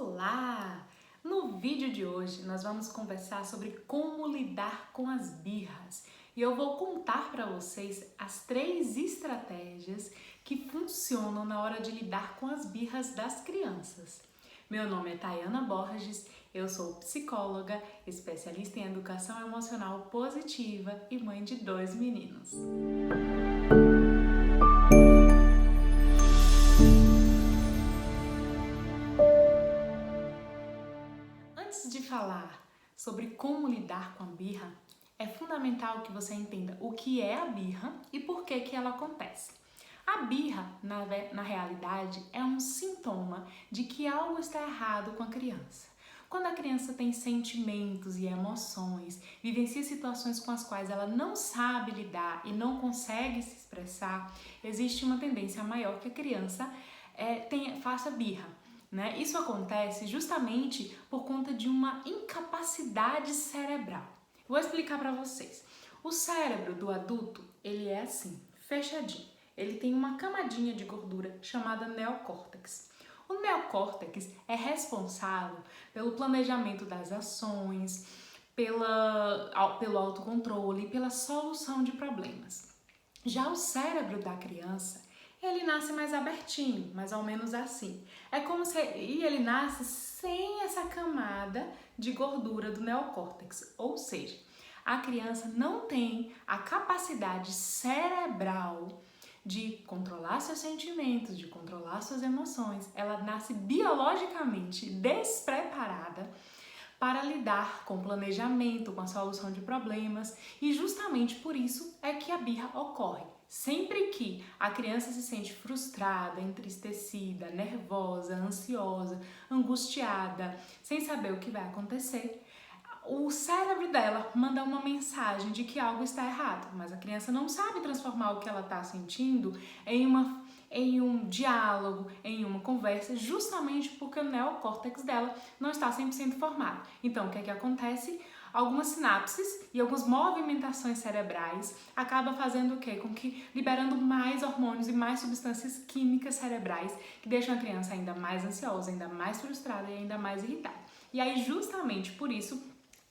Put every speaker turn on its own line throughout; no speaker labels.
Olá! No vídeo de hoje nós vamos conversar sobre como lidar com as birras e eu vou contar para vocês as 3 estratégias que funcionam na hora de lidar com as birras das crianças. Meu nome é Tayana Borges, eu sou psicóloga, especialista em educação emocional positiva e mãe de 2 meninos. Antes de falar sobre como lidar com a birra, é fundamental que você entenda o que é a birra e por que ela acontece. A birra, na realidade, é um sintoma de que algo está errado com a criança. Quando a criança tem sentimentos e emoções, vivencia situações com as quais ela não sabe lidar e não consegue se expressar, existe uma tendência maior que a criança faça birra. Isso acontece justamente por conta de uma incapacidade cerebral. Vou explicar para vocês. O cérebro do adulto, ele é assim, fechadinho. Ele tem uma camadinha de gordura chamada neocórtex. O neocórtex é responsável pelo planejamento das ações, pelo autocontrole e pela solução de problemas. Já o cérebro da criança, ele nasce mais abertinho, mais ou menos assim. E ele nasce sem essa camada de gordura do neocórtex, ou seja, a criança não tem a capacidade cerebral de controlar seus sentimentos, de controlar suas emoções. Ela nasce biologicamente despreparada para lidar com planejamento, com a solução de problemas, e justamente por isso é que a birra ocorre. Sempre que a criança se sente frustrada, entristecida, nervosa, ansiosa, angustiada, sem saber o que vai acontecer, o cérebro dela manda uma mensagem de que algo está errado, mas a criança não sabe transformar o que ela está sentindo em um diálogo, em uma conversa, justamente porque o neocórtex dela não está 100% formado. Então, o que é que acontece? Algumas sinapses e algumas movimentações cerebrais acabam fazendo o quê? Com que liberando mais hormônios e mais substâncias químicas cerebrais que deixam a criança ainda mais ansiosa, ainda mais frustrada e ainda mais irritada. E aí, justamente por isso,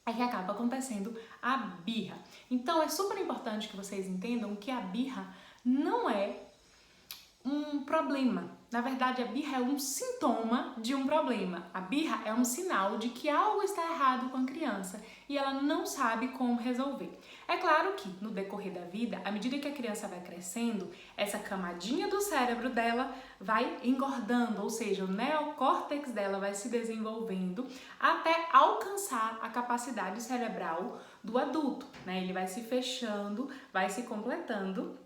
é que acaba acontecendo a birra. Então, é super importante que vocês entendam que a birra não é um problema. Na verdade, a birra é um sintoma de um problema. A birra é um sinal de que algo está errado com a criança e ela não sabe como resolver. É claro que, no decorrer da vida, à medida que a criança vai crescendo, essa camadinha do cérebro dela vai engordando, ou seja, o neocórtex dela vai se desenvolvendo até alcançar a capacidade cerebral do adulto, Ele vai se fechando, vai se completando.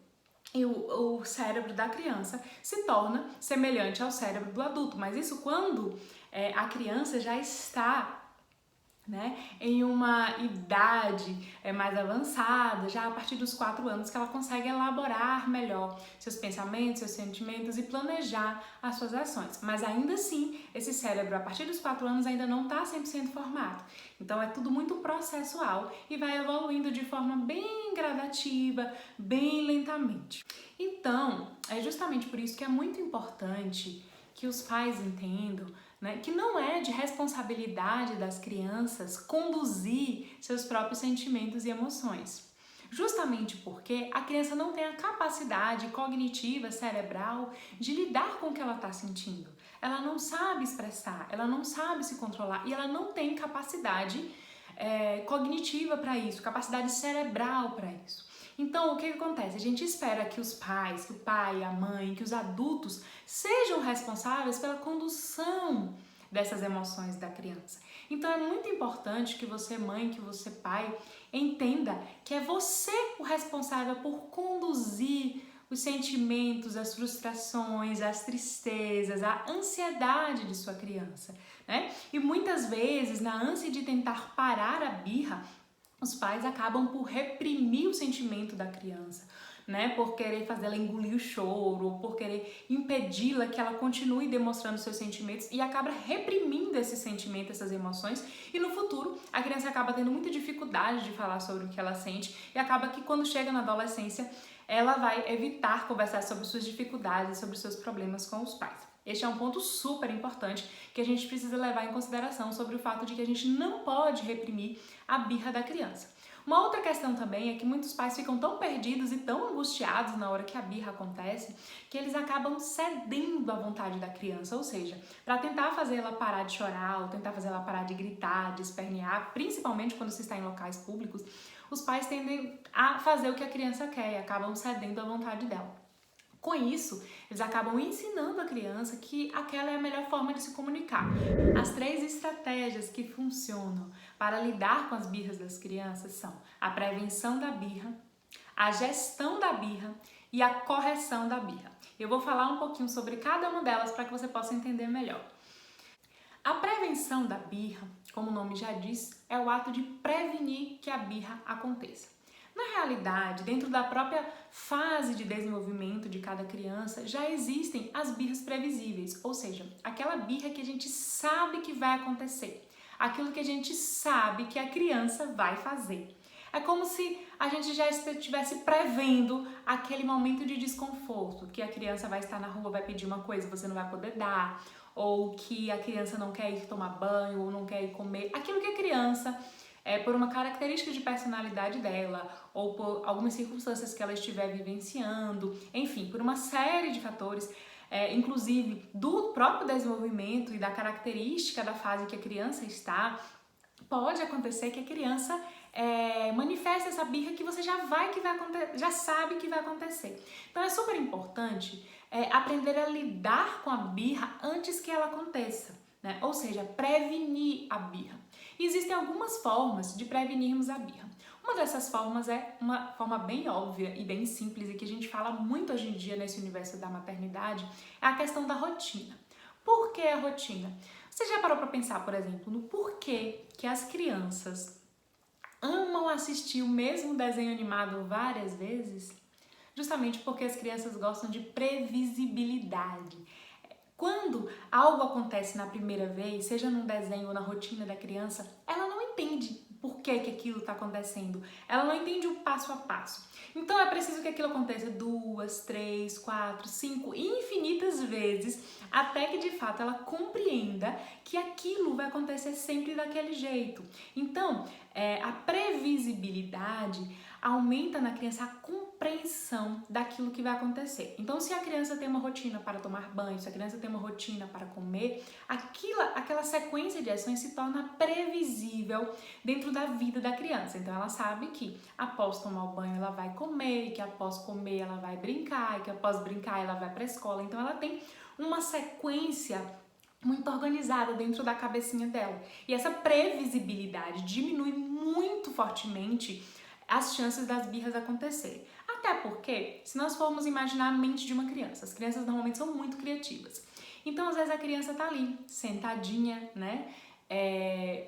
E o cérebro da criança se torna semelhante ao cérebro do adulto. Mas isso quando a criança já está em uma idade mais avançada, já a partir dos 4 anos, que ela consegue elaborar melhor seus pensamentos, seus sentimentos e planejar as suas ações. Mas ainda assim, esse cérebro, a partir dos 4 anos, ainda não está 100% formado. Então, é tudo muito processual e vai evoluindo de forma bem gradativa, bem lentamente. Então, é justamente por isso que é muito importante que os pais entendam que não é de responsabilidade das crianças conduzir seus próprios sentimentos e emoções. Justamente porque a criança não tem a capacidade cognitiva, cerebral, de lidar com o que ela está sentindo. Ela não sabe expressar, ela não sabe se controlar e ela não tem capacidade cognitiva para isso, capacidade cerebral para isso. Então, o que acontece? A gente espera que os pais, que o pai, a mãe, que os adultos sejam responsáveis pela condução dessas emoções da criança. Então, é muito importante que você, mãe, que você, pai, entenda que é você o responsável por conduzir os sentimentos, as frustrações, as tristezas, a ansiedade de sua criança, E muitas vezes, na ânsia de tentar parar a birra, os pais acabam por reprimir o sentimento da criança, por querer fazer ela engolir o choro, por querer impedi-la que ela continue demonstrando seus sentimentos e acaba reprimindo esse sentimento, essas emoções, e no futuro a criança acaba tendo muita dificuldade de falar sobre o que ela sente e acaba que quando chega na adolescência ela vai evitar conversar sobre suas dificuldades, sobre seus problemas com os pais. Este é um ponto super importante que a gente precisa levar em consideração sobre o fato de que a gente não pode reprimir a birra da criança. Uma outra questão também é que muitos pais ficam tão perdidos e tão angustiados na hora que a birra acontece que eles acabam cedendo à vontade da criança, ou seja, para tentar fazer ela parar de chorar ou tentar fazer ela parar de gritar, de espernear, principalmente quando se está em locais públicos, os pais tendem a fazer o que a criança quer e acabam cedendo à vontade dela. Com isso, eles acabam ensinando a criança que aquela é a melhor forma de se comunicar. As 3 estratégias que funcionam para lidar com as birras das crianças são a prevenção da birra, a gestão da birra e a correção da birra. Eu vou falar um pouquinho sobre cada uma delas para que você possa entender melhor. A prevenção da birra, como o nome já diz, é o ato de prevenir que a birra aconteça. Na realidade, dentro da própria fase de desenvolvimento de cada criança, já existem as birras previsíveis, ou seja, aquela birra que a gente sabe que vai acontecer, aquilo que a gente sabe que a criança vai fazer. É como se a gente já estivesse prevendo aquele momento de desconforto, que a criança vai estar na rua, vai pedir uma coisa, você não vai poder dar, ou que a criança não quer ir tomar banho, ou não quer ir comer, aquilo que a criança por uma característica de personalidade dela ou por algumas circunstâncias que ela estiver vivenciando, enfim, por uma série de fatores, inclusive do próprio desenvolvimento e da característica da fase que a criança está, pode acontecer que a criança manifeste essa birra que você já sabe que vai acontecer. Então é super importante aprender a lidar com a birra antes que ela aconteça, né? Ou seja, prevenir a birra. E existem algumas formas de prevenirmos a birra. Uma dessas formas é uma forma bem óbvia e bem simples e que a gente fala muito hoje em dia nesse universo da maternidade, é a questão da rotina. Por que a rotina? Você já parou para pensar, por exemplo, no porquê que as crianças amam assistir o mesmo desenho animado várias vezes? Justamente porque as crianças gostam de previsibilidade. Quando algo acontece na primeira vez, seja num desenho ou na rotina da criança, ela não entende por que aquilo está acontecendo. Ela não entende o passo a passo. Então é preciso que aquilo aconteça 2, 3, 4, 5, infinitas vezes, até que de fato ela compreenda que aquilo vai acontecer sempre daquele jeito. Então, a previsibilidade aumenta na criança a compreensão daquilo que vai acontecer. Então, se a criança tem uma rotina para tomar banho, se a criança tem uma rotina para comer, aquela sequência de ações se torna previsível dentro da vida da criança. Então, ela sabe que após tomar o banho ela vai comer, que após comer ela vai brincar, que após brincar ela vai para a escola. Então, ela tem uma sequência muito organizada dentro da cabecinha dela. E essa previsibilidade diminui muito fortemente as chances das birras acontecerem. Até porque, se nós formos imaginar a mente de uma criança, as crianças normalmente são muito criativas. Então, às vezes a criança tá ali, sentadinha, né,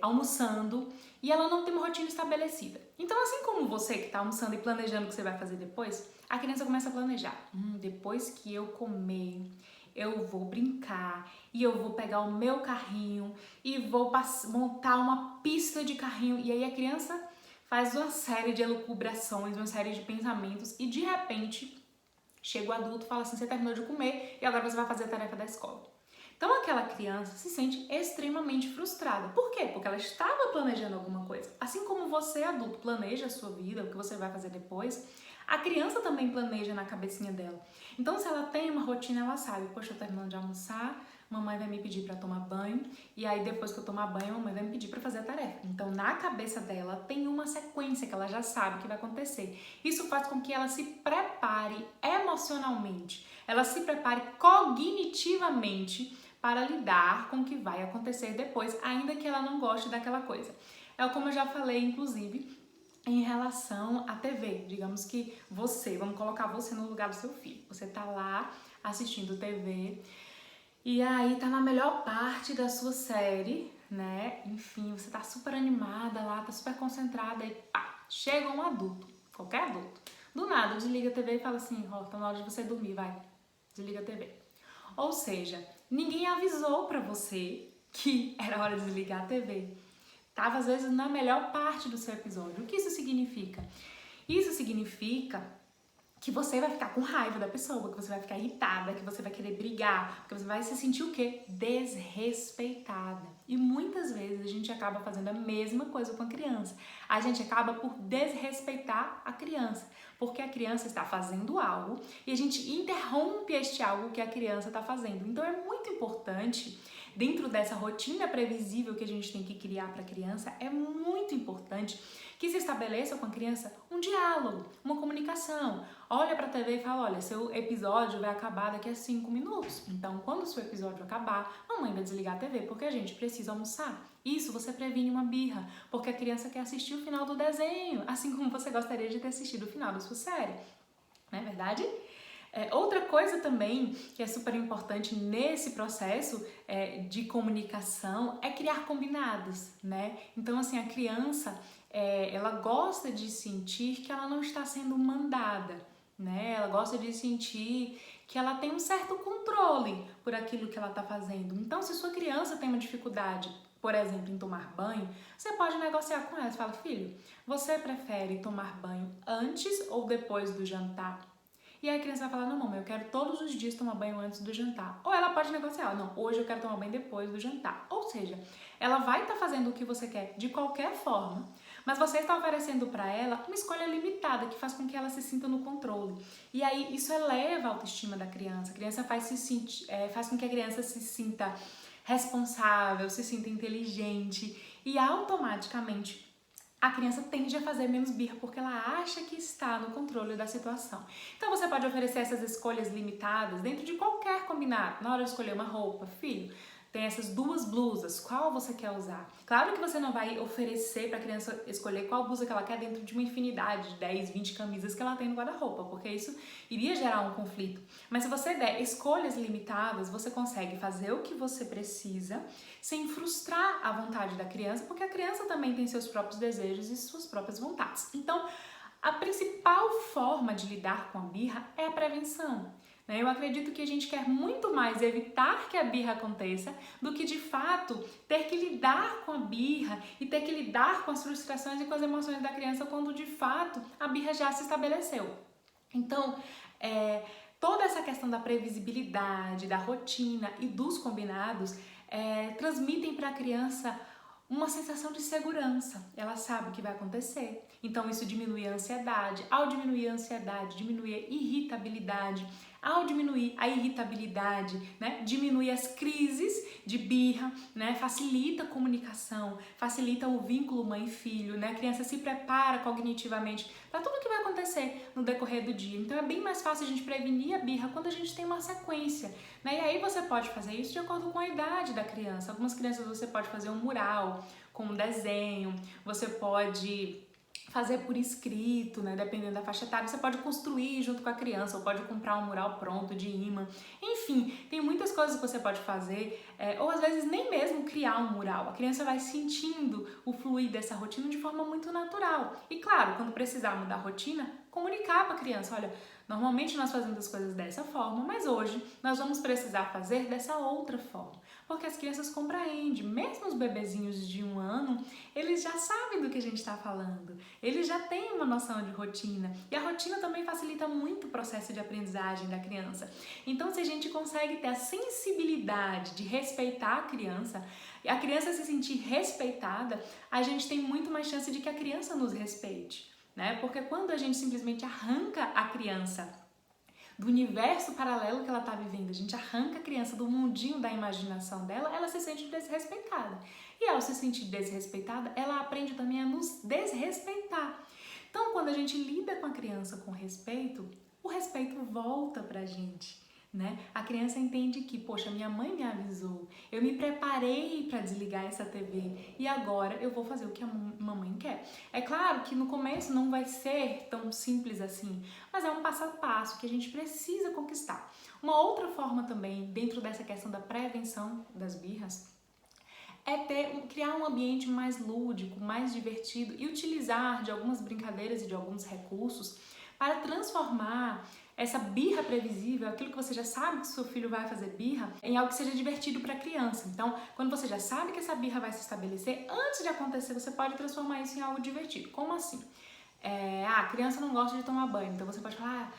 almoçando, e ela não tem uma rotina estabelecida. Então, assim como você que tá almoçando e planejando o que você vai fazer depois, a criança começa a planejar. Depois que eu comer, eu vou brincar e eu vou pegar o meu carrinho e vou montar uma pista de carrinho. E aí a criança faz uma série de elucubrações, uma série de pensamentos e de repente chega o adulto e fala assim, você terminou de comer e agora você vai fazer a tarefa da escola. Então aquela criança se sente extremamente frustrada. Por quê? Porque ela estava planejando alguma coisa. Assim como você, adulto, planeja a sua vida, o que você vai fazer depois, a criança também planeja na cabecinha dela. Então se ela tem uma rotina, ela sabe, poxa, eu terminando de almoçar, mamãe vai me pedir para tomar banho, e aí depois que eu tomar banho, mamãe vai me pedir para fazer a tarefa. Então, na cabeça dela tem uma sequência que ela já sabe que vai acontecer. Isso faz com que ela se prepare emocionalmente, ela se prepare cognitivamente para lidar com o que vai acontecer depois, ainda que ela não goste daquela coisa. É como eu já falei, inclusive, em relação à TV. Digamos que vamos colocar você no lugar do seu filho. Você tá lá assistindo TV, e aí tá na melhor parte da sua série, né? Enfim, você tá super animada lá, tá super concentrada e pá, chega um adulto, qualquer adulto. Do nada, desliga a TV e fala assim, tá na hora de você dormir, vai, desliga a TV. Ou seja, ninguém avisou pra você que era hora de desligar a TV. Tava às vezes na melhor parte do seu episódio. O que isso significa? Isso significa que você vai ficar com raiva da pessoa, que você vai ficar irritada, que você vai querer brigar, que você vai se sentir o quê? Desrespeitada. E muitas vezes a gente acaba fazendo a mesma coisa com a criança. A gente acaba por desrespeitar a criança, porque a criança está fazendo algo e a gente interrompe este algo que a criança está fazendo. Então é muito importante, dentro dessa rotina previsível que a gente tem que criar para a criança, é muito importante que se estabeleça com a criança um diálogo, uma comunicação. Olha para a TV e fala, olha, seu episódio vai acabar daqui a 5 minutos. Então, quando o seu episódio acabar, mamãe vai desligar a TV porque a gente precisa almoçar. Isso você previne uma birra, porque a criança quer assistir o final do desenho, assim como você gostaria de ter assistido o final da sua série. Não é verdade? Outra coisa também que é super importante nesse processo de comunicação é criar combinados, né? Então, assim, a criança, ela gosta de sentir que ela não está sendo mandada, né? Ela gosta de sentir que ela tem um certo controle por aquilo que ela está fazendo. Então, se sua criança tem uma dificuldade, por exemplo, em tomar banho, você pode negociar com ela. Você fala, filho, você prefere tomar banho antes ou depois do jantar? E aí a criança vai falar, não, mamãe, eu quero todos os dias tomar banho antes do jantar. Ou ela pode negociar, não, hoje eu quero tomar banho depois do jantar. Ou seja, ela vai estar fazendo o que você quer de qualquer forma, mas você está oferecendo para ela uma escolha limitada que faz com que ela se sinta no controle. E aí isso eleva a autoestima da criança. A criança faz com que a criança se sinta responsável, se sinta inteligente e automaticamente a criança tende a fazer menos birra porque ela acha que está no controle da situação. Então você pode oferecer essas escolhas limitadas dentro de qualquer combinado. Na hora de escolher uma roupa, filho, tem essas 2 blusas, qual você quer usar? Claro que você não vai oferecer para a criança escolher qual blusa que ela quer dentro de uma infinidade de 10, 20 camisas que ela tem no guarda-roupa, porque isso iria gerar um conflito. Mas se você der escolhas limitadas, você consegue fazer o que você precisa sem frustrar a vontade da criança, porque a criança também tem seus próprios desejos e suas próprias vontades. Então, a principal forma de lidar com a birra é a prevenção. Eu acredito que a gente quer muito mais evitar que a birra aconteça do que, de fato, ter que lidar com a birra e ter que lidar com as frustrações e com as emoções da criança quando, de fato, a birra já se estabeleceu. Então, toda essa questão da previsibilidade, da rotina e dos combinados transmitem para a criança uma sensação de segurança. Ela sabe o que vai acontecer. Então, isso diminui a ansiedade. Ao diminuir a ansiedade, diminui a irritabilidade. Ao diminuir a irritabilidade, diminui as crises de birra, facilita a comunicação, facilita o vínculo mãe-filho, a criança se prepara cognitivamente para tudo que vai acontecer no decorrer do dia. Então é bem mais fácil a gente prevenir a birra quando a gente tem uma sequência, E aí você pode fazer isso de acordo com a idade da criança. Algumas crianças você pode fazer um mural com um desenho, você pode fazer por escrito, dependendo da faixa etária, você pode construir junto com a criança, ou pode comprar um mural pronto de imã. Enfim, tem muitas coisas que você pode fazer, ou às vezes nem mesmo criar um mural. A criança vai sentindo o fluir dessa rotina de forma muito natural. E claro, quando precisar mudar a rotina, comunicar para a criança, olha, normalmente nós fazemos as coisas dessa forma, mas hoje nós vamos precisar fazer dessa outra forma. Porque as crianças compreendem, mesmo os bebezinhos de 1 ano, eles já sabem do que a gente está falando, eles já têm uma noção de rotina, e a rotina também facilita muito o processo de aprendizagem da criança. Então, se a gente consegue ter a sensibilidade de respeitar a criança se sentir respeitada, a gente tem muito mais chance de que a criança nos respeite, Porque quando a gente simplesmente arranca a criança do universo paralelo que ela está vivendo, a gente arranca a criança do mundinho da imaginação dela, ela se sente desrespeitada. E ao se sentir desrespeitada, ela aprende também a nos desrespeitar. Então, quando a gente lida com a criança com respeito, o respeito volta pra gente. A criança entende que, poxa, minha mãe me avisou, eu me preparei para desligar essa TV e agora eu vou fazer o que a mamãe quer. É claro que no começo não vai ser tão simples assim, mas é um passo a passo que a gente precisa conquistar. Uma outra forma também, dentro dessa questão da prevenção das birras, é criar um ambiente mais lúdico, mais divertido e utilizar de algumas brincadeiras e de alguns recursos para transformar essa birra previsível, aquilo que você já sabe que seu filho vai fazer birra, em algo que seja divertido para a criança. Então, quando você já sabe que essa birra vai se estabelecer, antes de acontecer, você pode transformar isso em algo divertido. Como assim? A criança não gosta de tomar banho, então você pode falar,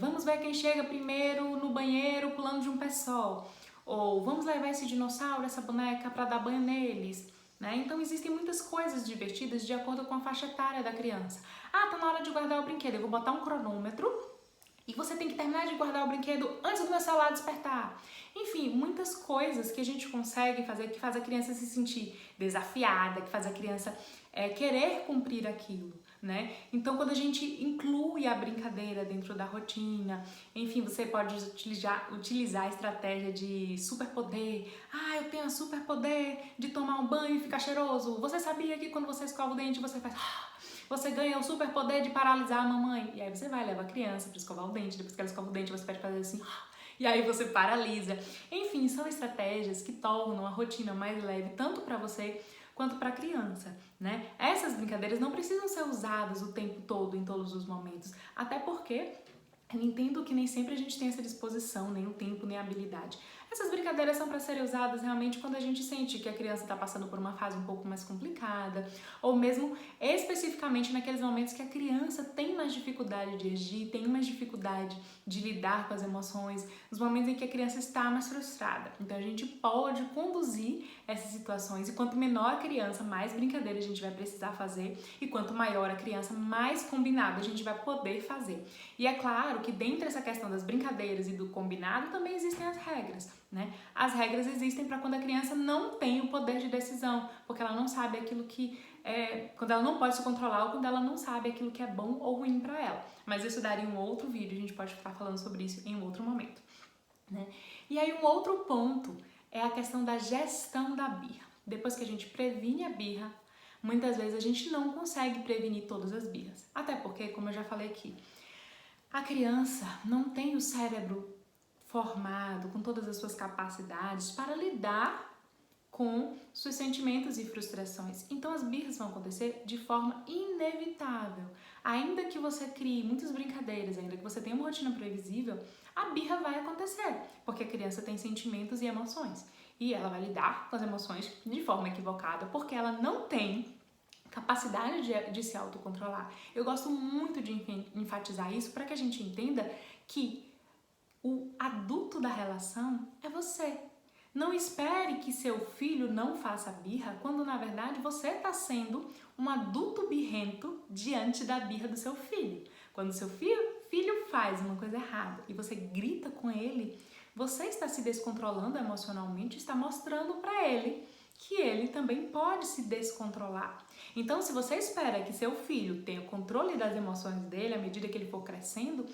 Vamos ver quem chega primeiro no banheiro pulando de um pé só. Ou vamos levar esse dinossauro, essa boneca para dar banho neles. Né? Então existem muitas coisas divertidas de acordo com a faixa etária da criança. Tá na hora de guardar o brinquedo, eu vou botar um cronômetro e você tem que terminar de guardar o brinquedo antes do meu celular despertar. Enfim, muitas coisas que a gente consegue fazer que faz a criança se sentir desafiada, que faz a criança querer cumprir aquilo. Né? Então, quando a gente inclui a brincadeira dentro da rotina, enfim, você pode utilizar a estratégia de superpoder. Eu tenho superpoder de tomar um banho e ficar cheiroso. Você sabia que quando você escova o dente, você faz... Você ganha o superpoder de paralisar a mamãe. E aí você vai, leva a criança para escovar o dente. Depois que ela escova o dente, você pode fazer assim... E aí você paralisa. Enfim, são estratégias que tornam a rotina mais leve, tanto para você quanto para a criança, né? Essas brincadeiras não precisam ser usadas o tempo todo, em todos os momentos, até porque eu entendo que nem sempre a gente tem essa disposição, nem o tempo, nem a habilidade. Essas brincadeiras são para serem usadas realmente quando a gente sente que a criança está passando por uma fase um pouco mais complicada, ou mesmo especificamente naqueles momentos que a criança tem mais dificuldade de agir, tem mais dificuldade de lidar com as emoções, nos momentos em que a criança está mais frustrada. Então a gente pode conduzir essas situações, e quanto menor a criança, mais brincadeira a gente vai precisar fazer, e quanto maior a criança, mais combinado a gente vai poder fazer. E é claro que dentro dessa questão das brincadeiras e do combinado também existem as regras, né? As regras existem para quando a criança não tem o poder de decisão, porque ela não sabe aquilo que quando ela não pode se controlar, ou quando ela não sabe aquilo que é bom ou ruim para ela. Mas isso daria um outro vídeo, a gente pode ficar falando sobre isso em um outro momento, né? E aí um outro ponto é a questão da gestão da birra. Depois que a gente previne a birra, muitas vezes a gente não consegue prevenir todas as birras. Até porque, como eu já falei aqui, a criança não tem o cérebro formado com todas as suas capacidades para lidar com seus sentimentos e frustrações. Então as birras vão acontecer de forma inevitável. Ainda que você crie muitas brincadeiras, ainda que você tenha uma rotina previsível, a birra vai acontecer, porque a criança tem sentimentos e emoções. E ela vai lidar com as emoções de forma equivocada, porque ela não tem capacidade de se autocontrolar. Eu gosto muito de enfatizar isso para que a gente entenda que o adulto da relação é você. Não espere que seu filho não faça birra, quando na verdade você está sendo um adulto birrento diante da birra do seu filho. Quando seu filho faz uma coisa errada e você grita com ele, você está se descontrolando emocionalmente, está mostrando para ele que ele também pode se descontrolar. Então, se você espera que seu filho tenha o controle das emoções dele à medida que ele for crescendo,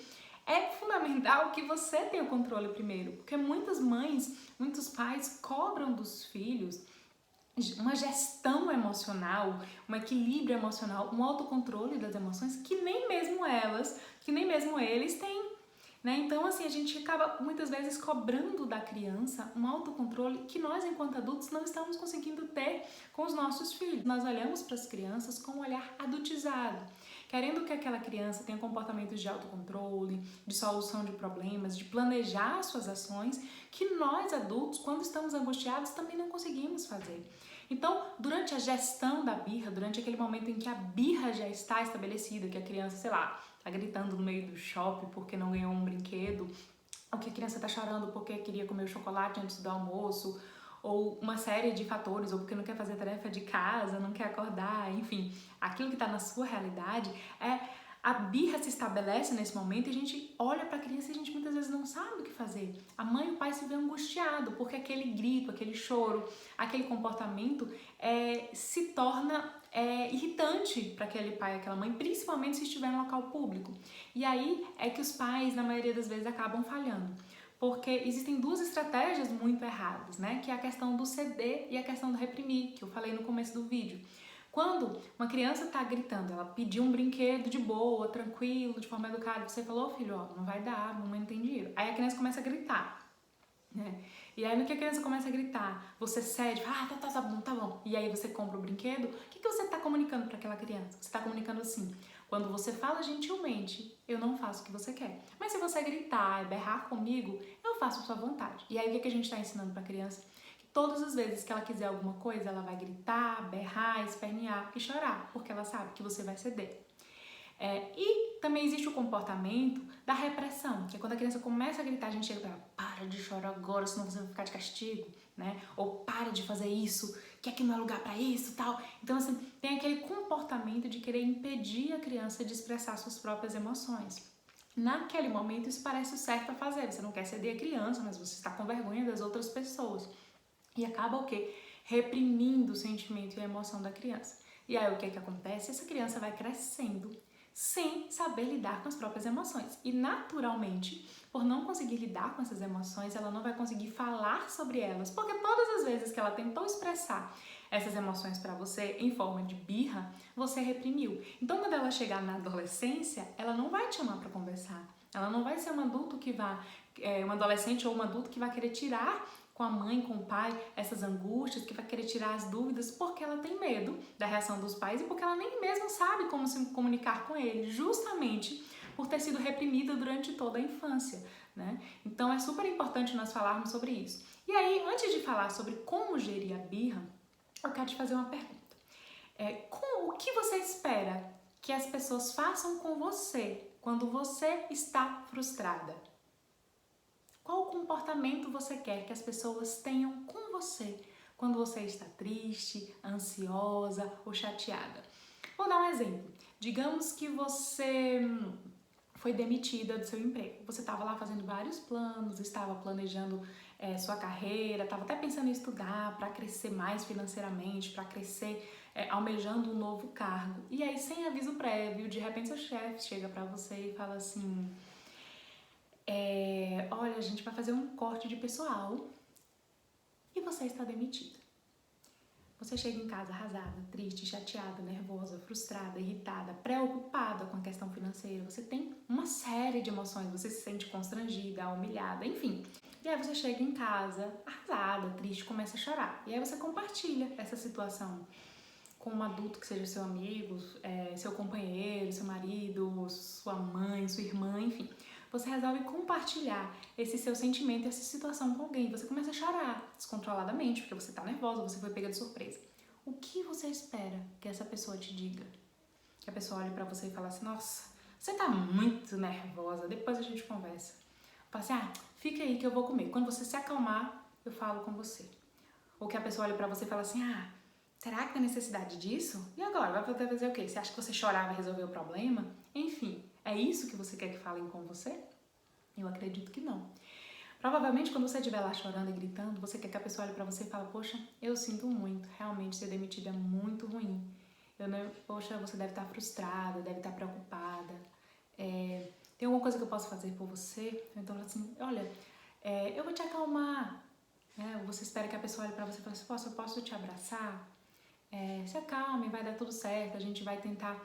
é fundamental que você tenha o controle primeiro, porque muitas mães, muitos pais cobram dos filhos uma gestão emocional, um equilíbrio emocional, um autocontrole das emoções que nem mesmo eles têm. Né? Então, assim, a gente acaba muitas vezes cobrando da criança um autocontrole que nós, enquanto adultos, não estamos conseguindo ter com os nossos filhos. Nós olhamos para as crianças com um olhar adultizado, querendo que aquela criança tenha comportamentos de autocontrole, de solução de problemas, de planejar suas ações, que nós, adultos, quando estamos angustiados, também não conseguimos fazer. Então, durante a gestão da birra, durante aquele momento em que a birra já está estabelecida, que a criança, sei lá, tá gritando no meio do shopping porque não ganhou um brinquedo, ou que a criança tá chorando porque queria comer o chocolate antes do almoço, ou uma série de fatores, ou porque não quer fazer a tarefa de casa, não quer acordar, enfim, aquilo que tá na sua realidade, a birra se estabelece nesse momento e a gente olha para a criança e a gente muitas vezes não sabe o que fazer. A mãe e o pai se vê angustiado porque aquele grito, aquele choro, aquele comportamento se torna irritante para aquele pai e aquela mãe, principalmente se estiver em local público. E aí é que os pais, na maioria das vezes, acabam falhando. Porque existem duas estratégias muito erradas, né? Que é a questão do ceder e a questão do reprimir, que eu falei no começo do vídeo. Quando uma criança tá gritando, ela pediu um brinquedo de boa, tranquilo, de forma educada, você falou, filho, ó, não vai dar, mamãe não tem dinheiro. Aí a criança começa a gritar, né? E aí no que a criança começa a gritar, você cede, fala, tá bom. E aí você compra o brinquedo, o que você tá comunicando para aquela criança? Você tá comunicando assim, quando você fala gentilmente, eu não faço o que você quer. Mas se você gritar e berrar comigo, eu faço a sua vontade. E aí o que a gente tá ensinando pra criança? Todas as vezes que ela quiser alguma coisa, ela vai gritar, berrar, espernear e chorar, porque ela sabe que você vai ceder. E Também existe o comportamento da repressão, que é quando a criança começa a gritar, a gente chega para ela, para de chorar agora, senão você vai ficar de castigo, né? Ou para de fazer isso, que aqui não é lugar para isso, tal. Então, assim, tem aquele comportamento de querer impedir a criança de expressar suas próprias emoções. Naquele momento, isso parece o certo a fazer. Você não quer ceder a criança, mas você está com vergonha das outras pessoas. E acaba o quê? Reprimindo o sentimento e a emoção da criança. E aí o que acontece? Essa criança vai crescendo sem saber lidar com as próprias emoções. E naturalmente, por não conseguir lidar com essas emoções, ela não vai conseguir falar sobre elas, porque todas as vezes que ela tentou expressar essas emoções para você em forma de birra, você reprimiu. Então, quando ela chegar na adolescência, ela não vai te chamar para conversar. Ela não vai ser um adulto que um adolescente ou um adulto que vai querer tirar com a mãe, com o pai, essas angústias, que vai querer tirar as dúvidas, porque ela tem medo da reação dos pais e porque ela nem mesmo sabe como se comunicar com eles, justamente por ter sido reprimida durante toda a infância, né? Então é super importante nós falarmos sobre isso. E aí, antes de falar sobre como gerir a birra, eu quero te fazer uma pergunta. O que você espera que as pessoas façam com você quando você está frustrada? Qual comportamento você quer que as pessoas tenham com você quando você está triste, ansiosa ou chateada? Vou dar um exemplo. Digamos que você foi demitida do seu emprego. Você estava lá fazendo vários planos, estava planejando sua carreira, estava até pensando em estudar para crescer mais financeiramente, para crescer almejando um novo cargo. E aí, sem aviso prévio, de repente seu chefe chega para você e fala assim... olha, a gente vai fazer um corte de pessoal e você está demitida. Você chega em casa arrasada, triste, chateada, nervosa, frustrada, irritada, preocupada com a questão financeira. Você tem uma série de emoções, você se sente constrangida, humilhada, enfim. E aí você chega em casa arrasada, triste, começa a chorar. E aí você compartilha essa situação com um adulto que seja seu amigo, seu companheiro, seu marido, sua mãe, sua irmã, enfim. Você resolve compartilhar esse seu sentimento, essa situação com alguém. Você começa a chorar descontroladamente, porque você está nervosa, você foi pega de surpresa. O que você espera que essa pessoa te diga? Que a pessoa olhe pra você e fale assim, nossa, você tá muito nervosa, depois a gente conversa. Fala assim, fica aí que eu vou comer. Quando você se acalmar, eu falo com você. Ou que a pessoa olhe pra você e fala assim, será que tem necessidade disso? E agora? Vai poder fazer o quê? Você acha que você chorar vai resolver o problema? Enfim, é isso que você quer que falem com você? Eu acredito que não. Provavelmente, quando você estiver lá chorando e gritando, você quer que a pessoa olhe pra você e fale, poxa, eu sinto muito, realmente ser demitida é muito ruim. Poxa, você deve estar frustrada, deve estar preocupada. Tem alguma coisa que eu posso fazer por você? Então, assim, olha, eu vou te acalmar. Você espera que a pessoa olhe pra você e fale assim, eu posso te abraçar? Se acalme, vai dar tudo certo, a gente vai tentar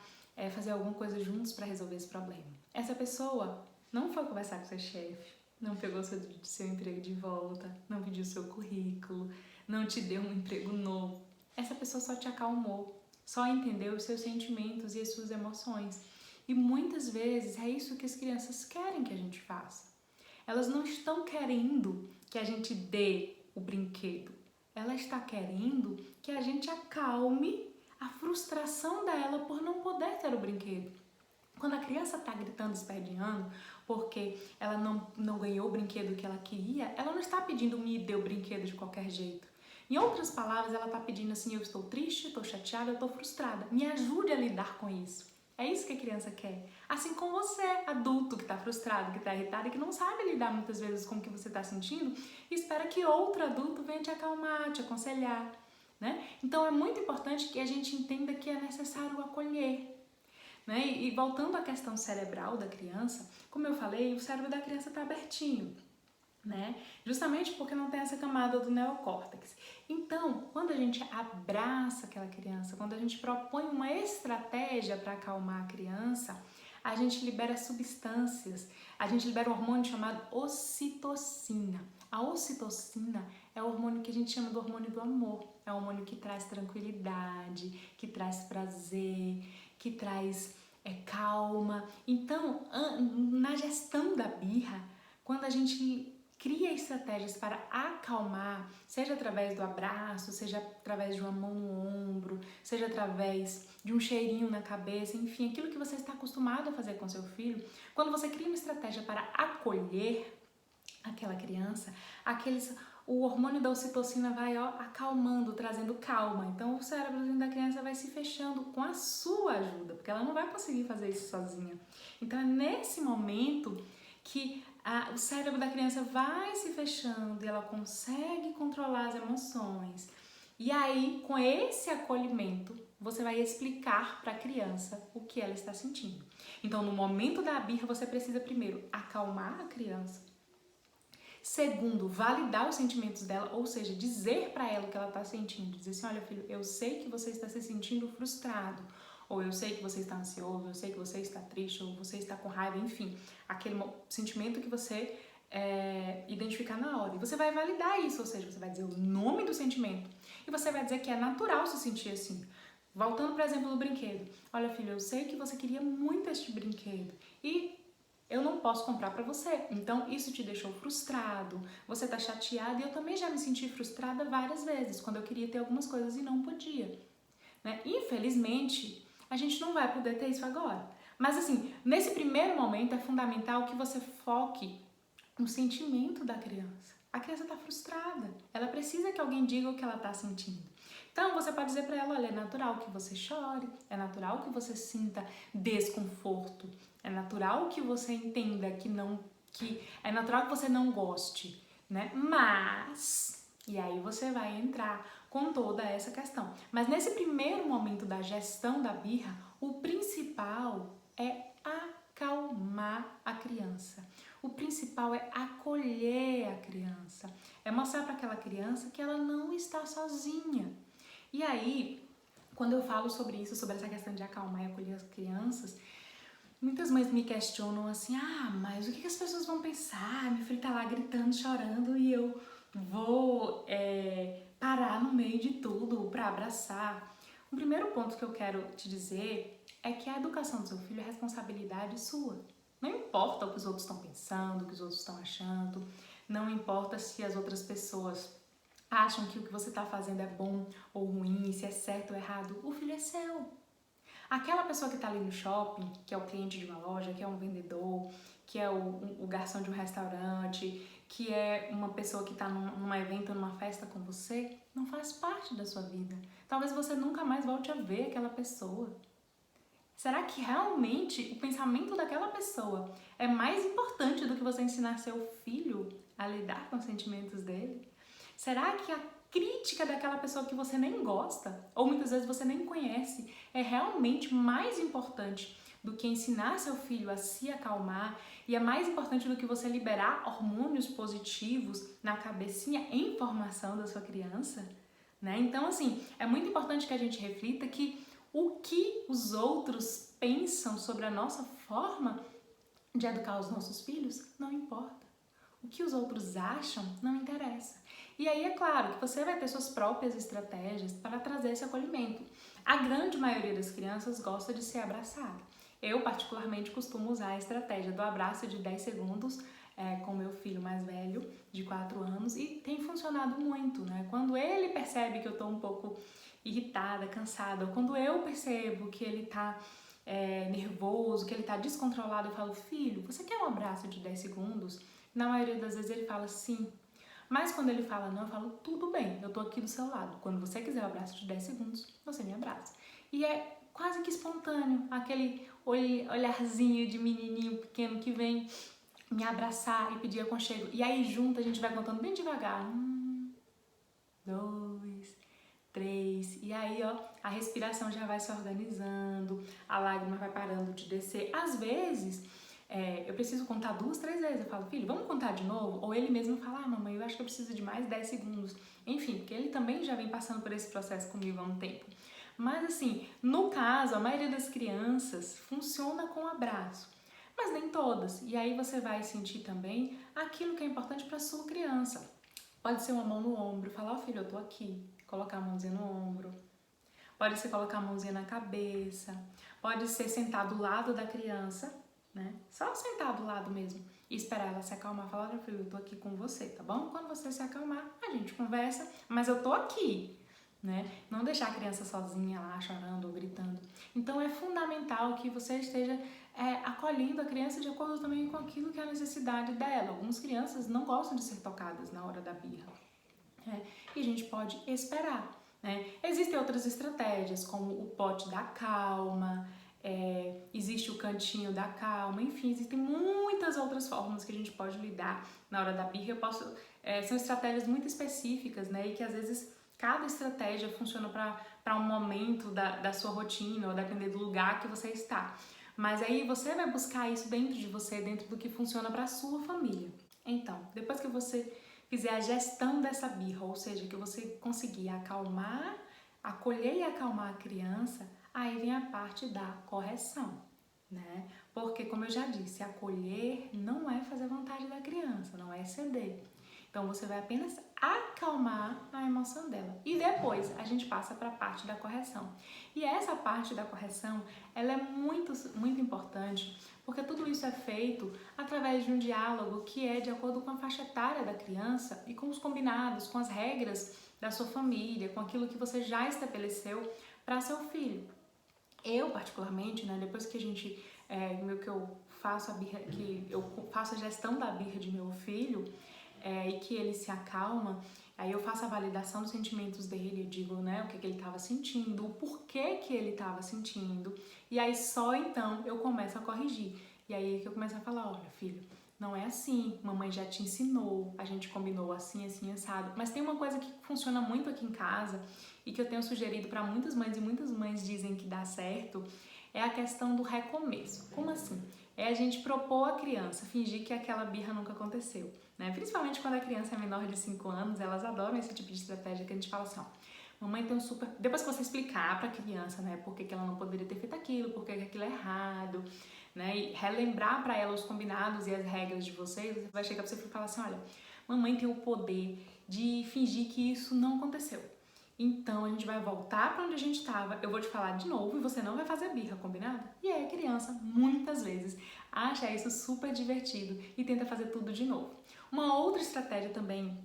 fazer alguma coisa juntos para resolver esse problema. Essa pessoa não foi conversar com seu chefe, não pegou seu emprego de volta, não pediu seu currículo, não te deu um emprego novo. Essa pessoa só te acalmou, só entendeu os seus sentimentos e as suas emoções. E muitas vezes é isso que as crianças querem que a gente faça. Elas não estão querendo que a gente dê o brinquedo. Ela está querendo que a gente acalme a frustração dela por não poder ter o brinquedo. Quando a criança está gritando, esperneando, porque ela não ganhou o brinquedo que ela queria, ela não está pedindo me dê o brinquedo de qualquer jeito. Em outras palavras, ela está pedindo assim, eu estou triste, estou chateada, eu estou frustrada. Me ajude a lidar com isso. É isso que a criança quer. Assim como você, adulto, que está frustrado, que está irritado e que não sabe lidar muitas vezes com o que você está sentindo e espera que outro adulto venha te acalmar, te aconselhar, né? Então é muito importante que a gente entenda que é necessário acolher. Né? E voltando à questão cerebral da criança, como eu falei, o cérebro da criança está abertinho, né? Justamente porque não tem essa camada do neocórtex. Então, quando a gente abraça aquela criança, quando a gente propõe uma estratégia para acalmar a criança, a gente libera substâncias, a gente libera um hormônio chamado ocitocina. A ocitocina é o hormônio que a gente chama do hormônio do amor. É o hormônio que traz tranquilidade, que traz prazer, que traz calma. Então, na gestão da birra, quando a gente cria estratégias para acalmar, seja através do abraço, seja através de uma mão no ombro, seja através de um cheirinho na cabeça, enfim, aquilo que você está acostumado a fazer com seu filho. Quando você cria uma estratégia para acolher aquela criança, o hormônio da ocitocina vai acalmando, trazendo calma. Então o cérebrozinho da criança vai se fechando com a sua ajuda, porque ela não vai conseguir fazer isso sozinha. Então é nesse momento que o cérebro da criança vai se fechando e ela consegue controlar as emoções. E aí, com esse acolhimento, você vai explicar para a criança o que ela está sentindo. Então, no momento da birra, você precisa primeiro acalmar a criança. Segundo, validar os sentimentos dela, ou seja, dizer para ela o que ela está sentindo. Dizer assim, olha filho, eu sei que você está se sentindo frustrado, ou eu sei que você está ansioso, eu sei que você está triste, ou você está com raiva, enfim. Aquele sentimento que você identificar na hora. E você vai validar isso, ou seja, você vai dizer o nome do sentimento. E você vai dizer que é natural se sentir assim. Voltando, por exemplo, no brinquedo. Olha filho, eu sei que você queria muito este brinquedo. E eu não posso comprar para você, então isso te deixou frustrado, você tá chateado e eu também já me senti frustrada várias vezes, quando eu queria ter algumas coisas e não podia, né? Infelizmente, a gente não vai poder ter isso agora, mas assim, nesse primeiro momento é fundamental que você foque no sentimento da criança. A criança tá frustrada, ela precisa que alguém diga o que ela tá sentindo. Então você pode dizer para ela, olha, é natural que você chore, é natural que você sinta desconforto, é natural que você entenda que é natural que você não goste, né? Mas, e aí você vai entrar com toda essa questão. Mas nesse primeiro momento da gestão da birra, o principal é acalmar a criança. O principal é acolher a criança, é mostrar para aquela criança que ela não está sozinha. E aí, quando eu falo sobre isso, sobre essa questão de acalmar e acolher as crianças, muitas mães me questionam assim, mas o que as pessoas vão pensar? Meu filho tá lá gritando, chorando e eu vou parar no meio de tudo para abraçar. O primeiro ponto que eu quero te dizer é que a educação do seu filho é responsabilidade sua. Não importa o que os outros estão pensando, o que os outros estão achando, não importa se as outras pessoas acham que o que você está fazendo é bom ou ruim, se é certo ou errado, o filho é seu. Aquela pessoa que está ali no shopping, que é o cliente de uma loja, que é um vendedor, que é o garçom de um restaurante, que é uma pessoa que está num evento, numa festa com você, não faz parte da sua vida. Talvez você nunca mais volte a ver aquela pessoa. Será que realmente o pensamento daquela pessoa é mais importante do que você ensinar seu filho a lidar com os sentimentos dele? Será que a crítica daquela pessoa que você nem gosta, ou muitas vezes você nem conhece, é realmente mais importante do que ensinar seu filho a se acalmar e é mais importante do que você liberar hormônios positivos na cabecinha em formação da sua criança? Né? Então, assim, é muito importante que a gente reflita que o que os outros pensam sobre a nossa forma de educar os nossos filhos não importa. O que os outros acham não interessa. E aí é claro que você vai ter suas próprias estratégias para trazer esse acolhimento. A grande maioria das crianças gosta de ser abraçada. Eu, particularmente, costumo usar a estratégia do abraço de 10 segundos com meu filho mais velho, de 4 anos, e tem funcionado muito, né? Quando ele percebe que eu estou um pouco irritada, cansada, ou quando eu percebo que ele está nervoso, que ele está descontrolado, eu falo, filho, você quer um abraço de 10 segundos? Na maioria das vezes ele fala sim. Mas quando ele fala não, eu falo, tudo bem, eu tô aqui do seu lado. Quando você quiser um abraço de 10 segundos, você me abraça. E é quase que espontâneo, aquele olharzinho de menininho pequeno que vem me abraçar e pedir aconchego. E aí junto a gente vai contando bem devagar. 2, 3. E aí, a respiração já vai se organizando, a lágrima vai parando de descer. Às vezes, eu preciso contar 2, 3 vezes. Eu falo, filho, vamos contar de novo? Ou ele mesmo fala, mamãe, eu acho que eu preciso de mais 10 segundos. Enfim, porque ele também já vem passando por esse processo comigo há um tempo. Mas assim, no caso, a maioria das crianças funciona com abraço, mas nem todas. E aí você vai sentir também aquilo que é importante para sua criança. Pode ser uma mão no ombro, falar, filho, eu tô aqui. Colocar a mãozinha no ombro. Pode ser colocar a mãozinha na cabeça. Pode ser sentar do lado da criança, né? Só sentar do lado mesmo. e esperar ela se acalmar, falar, olha filho, eu tô aqui com você, tá bom? Quando você se acalmar, a gente conversa, mas eu tô aqui, né? Não deixar a criança sozinha lá, chorando ou gritando. Então é fundamental que você esteja acolhendo a criança de acordo também com aquilo que é a necessidade dela. Algumas crianças não gostam de ser tocadas na hora da birra, né? E a gente pode esperar, né? Existem outras estratégias, como o pote da calma, existe o cantinho da calma, enfim, existem muitas outras formas que a gente pode lidar na hora da birra. São estratégias muito específicas, né? E que às vezes cada estratégia funciona para um momento da sua rotina, ou depender do lugar que você está. Mas aí você vai buscar isso dentro de você, dentro do que funciona para a sua família. Então, depois que você fizer a gestão dessa birra, ou seja, que você conseguir acalmar, acolher e acalmar a criança, aí vem a parte da correção, né? Porque, como eu já disse, acolher não é fazer vontade da criança, não é ceder. Então, você vai apenas acalmar a emoção dela. E depois, a gente passa para a parte da correção. E essa parte da correção, ela é muito, muito importante, porque tudo isso é feito através de um diálogo que é de acordo com a faixa etária da criança e com os combinados, com as regras da sua família, com aquilo que você já estabeleceu para seu filho. Eu, particularmente, né, depois que que eu faço a gestão da birra de meu filho, e que ele se acalma, aí eu faço a validação dos sentimentos dele, eu digo, né, o que ele estava sentindo, o porquê que ele estava sentindo, e aí só então eu começo a corrigir. E aí que eu começo a falar, olha filho, não é assim, mamãe já te ensinou, a gente combinou assim, assim, assado. Mas tem uma coisa que funciona muito aqui em casa e que eu tenho sugerido para muitas mães e muitas mães dizem que dá certo, é a questão do recomeço. Como assim? É a gente propor à criança, fingir que aquela birra nunca aconteceu, né? Principalmente quando a criança é menor de 5 anos, elas adoram esse tipo de estratégia que a gente fala assim, ó, mamãe tem um super... Depois que você explicar pra criança, né, por que ela não poderia ter feito aquilo, por que aquilo é errado, né, e relembrar pra ela os combinados e as regras de vocês, você vai chegar pra você e falar assim, olha, mamãe tem o poder de fingir que isso não aconteceu. Então, a gente vai voltar para onde a gente estava, eu vou te falar de novo e você não vai fazer birra, combinado? E aí a criança, muitas vezes, acha isso super divertido e tenta fazer tudo de novo. Uma outra estratégia também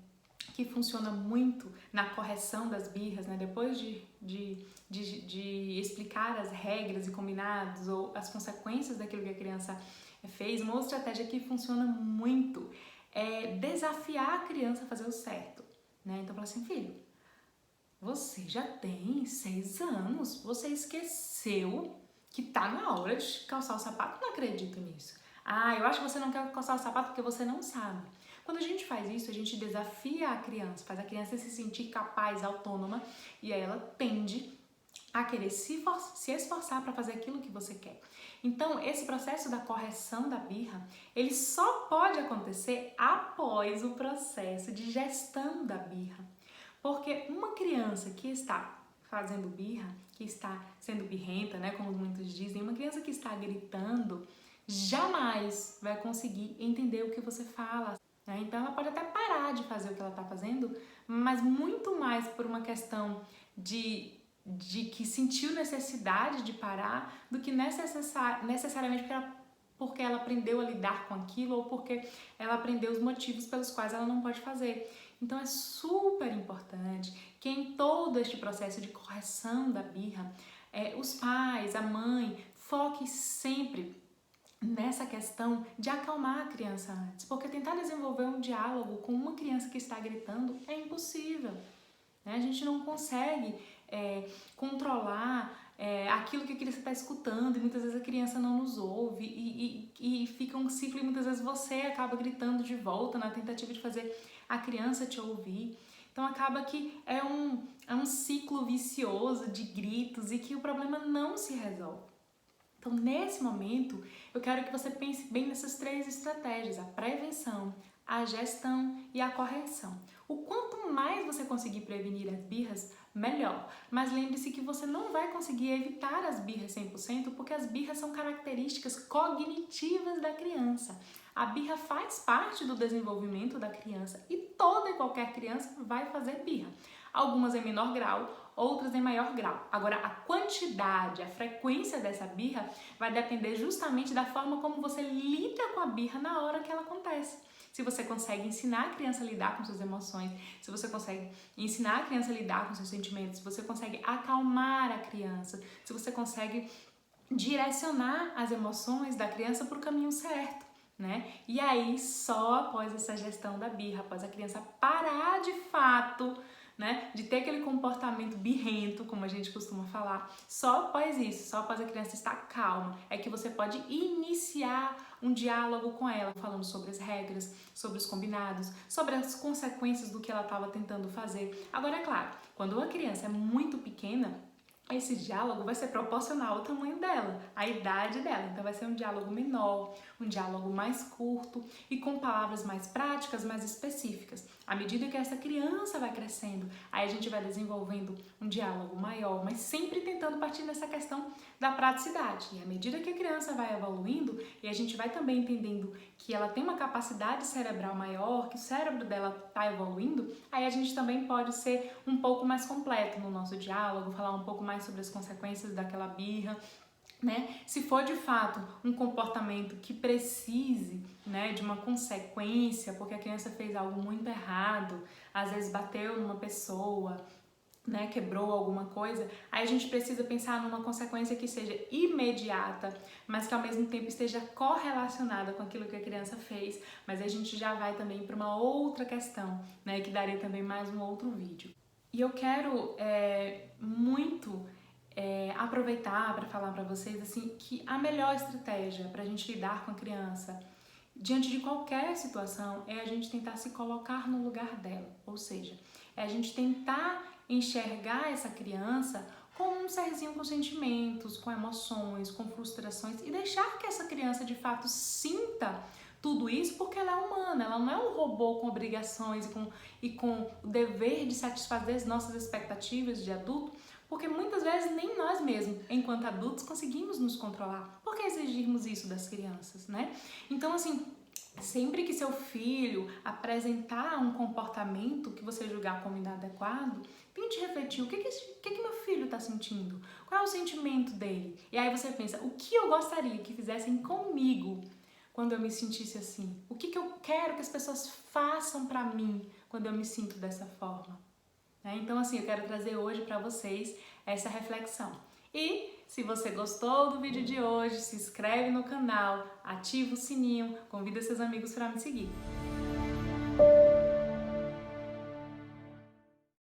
que funciona muito na correção das birras, né? Depois de explicar as regras e combinados ou as consequências daquilo que a criança fez, uma outra estratégia que funciona muito é desafiar a criança a fazer o certo, né? Então, fala assim, filho, você já tem 6 anos, você esqueceu que tá na hora de calçar o sapato? Não acredito nisso. Ah, eu acho que você não quer calçar o sapato porque você não sabe. Quando a gente faz isso, a gente desafia a criança, faz a criança se sentir capaz, autônoma, e aí ela tende a querer se esforçar para fazer aquilo que você quer. Então, esse processo da correção da birra, ele só pode acontecer após o processo de gestão da birra. Porque uma criança que está fazendo birra, que está sendo birrenta, né, como muitos dizem, uma criança que está gritando, jamais vai conseguir entender o que você fala, né? Então ela pode até parar de fazer o que ela está fazendo, mas muito mais por uma questão de que sentiu necessidade de parar do que necessariamente porque ela aprendeu a lidar com aquilo ou porque ela aprendeu os motivos pelos quais ela não pode fazer. Então é super importante que em todo este processo de correção da birra, os pais, a mãe, foquem sempre nessa questão de acalmar a criança antes, porque tentar desenvolver um diálogo com uma criança que está gritando é impossível, né? A gente não consegue controlar aquilo que a criança está escutando e muitas vezes a criança não nos ouve e fica um ciclo e muitas vezes você acaba gritando de volta na tentativa de fazer a criança te ouvir. Então acaba que é um ciclo vicioso de gritos e que o problema não se resolve. Então, nesse momento, eu quero que você pense bem nessas 3 estratégias, a prevenção, a gestão e a correção. O quanto mais você conseguir prevenir as birras, melhor. Mas lembre-se que você não vai conseguir evitar as birras 100%, porque as birras são características cognitivas da criança. A birra faz parte do desenvolvimento da criança e toda e qualquer criança vai fazer birra. Algumas em menor grau, outras em maior grau. Agora, a quantidade, a frequência dessa birra vai depender justamente da forma como você lida com a birra na hora que ela acontece. Se você consegue ensinar a criança a lidar com suas emoções, se você consegue ensinar a criança a lidar com seus sentimentos, se você consegue acalmar a criança, se você consegue direcionar as emoções da criança para o caminho certo, né? E aí, só após essa gestão da birra, após a criança parar de fato, né, de ter aquele comportamento birrento, como a gente costuma falar, só após isso, só após a criança estar calma, é que você pode iniciar um diálogo com ela, falando sobre as regras, sobre os combinados, sobre as consequências do que ela estava tentando fazer. Agora, é claro, quando uma criança é muito pequena, esse diálogo vai ser proporcional ao tamanho dela, à idade dela. Então vai ser um diálogo menor, um diálogo mais curto e com palavras mais práticas, mais específicas. À medida que essa criança vai crescendo, aí a gente vai desenvolvendo um diálogo maior, mas sempre tentando partir dessa questão da praticidade. E à medida que a criança vai evoluindo, e a gente vai também entendendo que ela tem uma capacidade cerebral maior, que o cérebro dela está evoluindo, aí a gente também pode ser um pouco mais completo no nosso diálogo, falar um pouco mais sobre as consequências daquela birra, né? Se for de fato um comportamento que precise, né, de uma consequência, porque a criança fez algo muito errado, às vezes bateu numa pessoa, né, quebrou alguma coisa, aí a gente precisa pensar numa consequência que seja imediata, mas que ao mesmo tempo esteja correlacionada com aquilo que a criança fez. Mas a gente já vai também para uma outra questão, né, que daria também mais um outro vídeo. E eu quero muito aproveitar para falar para vocês assim que a melhor estratégia para a gente lidar com a criança diante de qualquer situação é a gente tentar se colocar no lugar dela, ou seja, é a gente tentar enxergar essa criança como um serzinho com sentimentos, com emoções, com frustrações e deixar que essa criança de fato sinta tudo isso porque ela é humana, ela não é um robô com obrigações e com o dever de satisfazer as nossas expectativas de adulto, porque muitas vezes nem nós mesmos, enquanto adultos, conseguimos nos controlar. Por que exigirmos isso das crianças, né? Então, assim, sempre que seu filho apresentar um comportamento que você julgar como inadequado, tente refletir o que meu filho está sentindo, qual é o sentimento dele. E aí você pensa, o que eu gostaria que fizessem comigo quando eu me sentisse assim? O que eu quero que as pessoas façam para mim quando eu me sinto dessa forma? Então, assim, eu quero trazer hoje para vocês essa reflexão. E se você gostou do vídeo de hoje, se inscreve no canal, ativa o sininho, convida seus amigos para me seguir.